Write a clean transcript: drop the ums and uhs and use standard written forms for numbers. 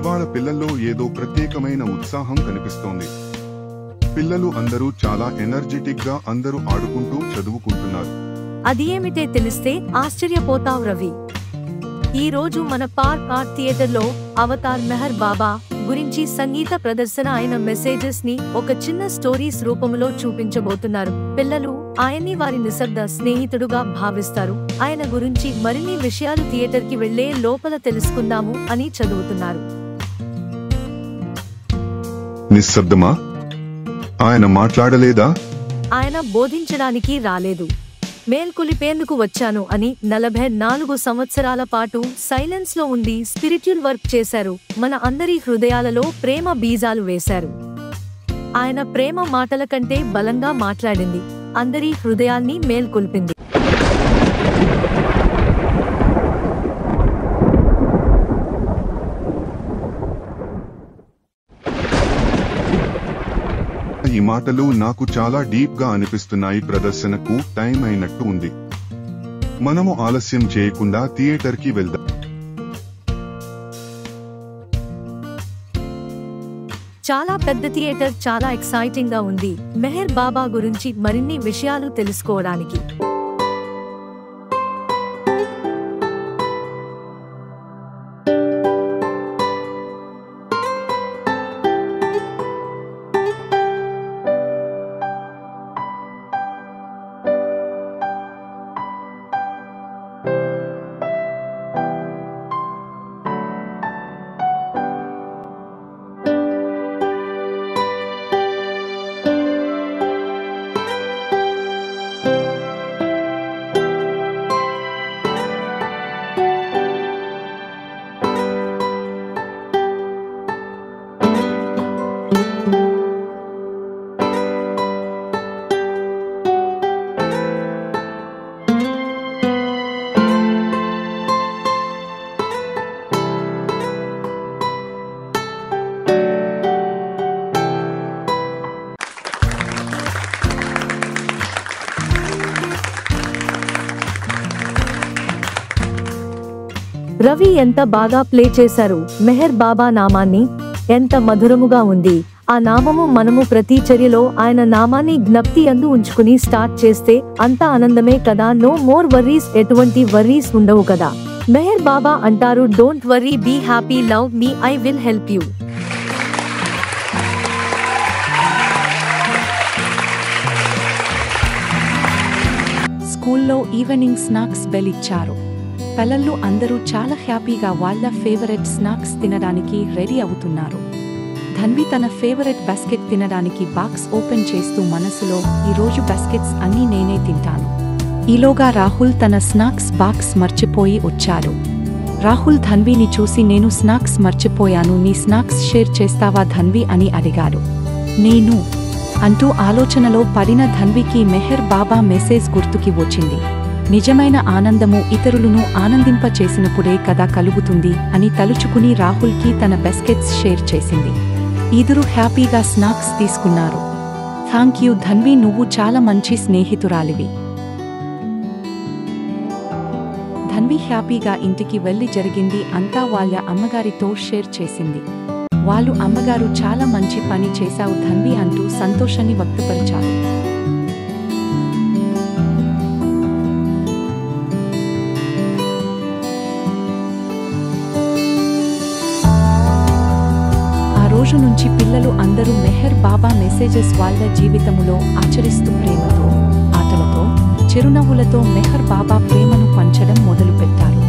ఇవాళ పిల్లల్లో ఏదో ప్రత్యేకమైన ఉత్సాహం కనిపిస్తోంది. పిల్లలు అందరూ చాలా ఎనర్జెటిక్ గా అందరూ ఆడుకుంటూ చదువుకుంటున్నారు. అది ఏమిటే తెలిస్తే ఆశ్చర్యపోతావ్ రవి. ఈ రోజు మన పార్క్ ఆర్ట్ థియేటర్లో అవతార్ మెహర్ బాబా గురించి సంగీత ప్రదర్శన అయిన మెసేజెస్ ని ఒక చిన్న స్టోరీస్ రూపంలో చూపించబోతున్నారు. పిల్లలు ఆయన్ని వారి నిశ్శబ్ద స్నేహితుడుగా భావిస్తారు. ఆయన గురించి మరిన్ని విషయాలు థియేటర్ కి వెళ్లే లోపల తెలుసుకుందాము అని చదువుతున్నారు. నిశ్శబ్దమా? ఆయన మాట్లాడలేదా? ఆయన బోధించడానికి రాలేదు, మేల్కొలిపేందుకు వచ్చాను అని 44 సంవత్సరాల పాటు సైలెన్స్ లో ఉండి స్పిరిట్యువల్ వర్క్ చేశారు. మన అందరి హృదయాలలో ప్రేమ బీజాలు వేశారు. ఆయన ప్రేమ మాటల కంటే బలంగా మాట్లాడింది, అందరి హృదయాల్ని మేల్కొల్పింది. ఈ మాటలు నాకు చాలా డీప్ గా అనిపిస్తున్నాయి. ప్రదర్శనకు టైం అయినట్టు ఉంది. మనము ఆలస్యం చేయకుండా థియేటర్ కి వెళ్దాం. చాలా పెద్ద థియేటర్, చాలా ఎక్సైటింగ్ గా ఉంది మెహర్ బాబా గురించి మరిన్ని విషయాలు తెలుసుకోవడానికి. రవి ఎంత బాగా ప్లే చేశారు. మెహర్ బాబా నామాన్ని ఎంత మధురముగా ఉంది. ఆ నామము మనము ప్రతి చర్యలో ఆయన నామాన్ని జ్ఞప్తి అందు ఉంచుకుని స్టార్ట్ చేస్తే అంత ఆనందమే కదా. నో మోర్ వర్రీస్, ఎటువంటి వర్రీస్ ఉండవు కదా. మెహర్ బాబా అంటారు, don't worry, be happy, love me, I will help you. స్కూల్లో ఈవినింగ్ స్నాక్స్ బెల్ ఇచ్చారు. పిల్లలు అందరూ చాలా హ్యాపీగా వాళ్ళ ఫేవరెట్ స్నాక్స్ తినడానికి రెడీ అవుతున్నారు. ధన్వి తన ఫేవరెట్ బాస్కెట్ తినడానికి బాక్స్ ఓపెన్ చేస్తూ మనసులో, ఈరోజు బాస్కెట్స్ అన్నీ నేనే తింటాను. ఈలోగా రాహుల్ తన స్నాక్స్ బాక్స్ మర్చిపోయి వచ్చారు. రాహుల్ ధన్విని చూసి, నేను స్నాక్స్ మర్చిపోయాను, నీ స్నాక్స్ షేర్ చేస్తావా ధన్వి అని అడిగారు. నేను అంటూ ఆలోచనలో పడిన ధన్వికి మెహర్ బాబా మెసేజ్ గుర్తుకి వచ్చింది. నిజమైన ఆనందము ఇతరులను ఆనందింప చేసినప్పుడే కదా కలుగుతుంది అని తలుచుకుని రాహుల్కి తన బాస్కెట్స్ షేర్ చేసింది. ఇద్దరు హ్యాపీగా స్నాక్స్ తీసుకున్నారు. థాంక్ యూ ధన్వి, నువ్వు చాలా మంచి స్నేహితురాలివి. ధన్వి హ్యాపీగా ఇంటికి వెళ్లి జరిగింది అంతా వాళ్ళ అమ్మగారితో షేర్ చేసింది. వాళ్ళు, అమ్మగారు చాలా మంచి పని చేశావు ధన్వి అంటూ సంతోషాన్ని వ్యక్తపరిచారు. రోజు నుంచి పిల్లలు అందరూ మెహర్ బాబా మెసేజెస్ వాళ్ళ జీవితములో ఆచరిస్తూ ప్రేమతో, ఆటలతో, చిరునవ్వులతో మెహర్ బాబా ప్రేమను పంచడం మొదలుపెట్టారు.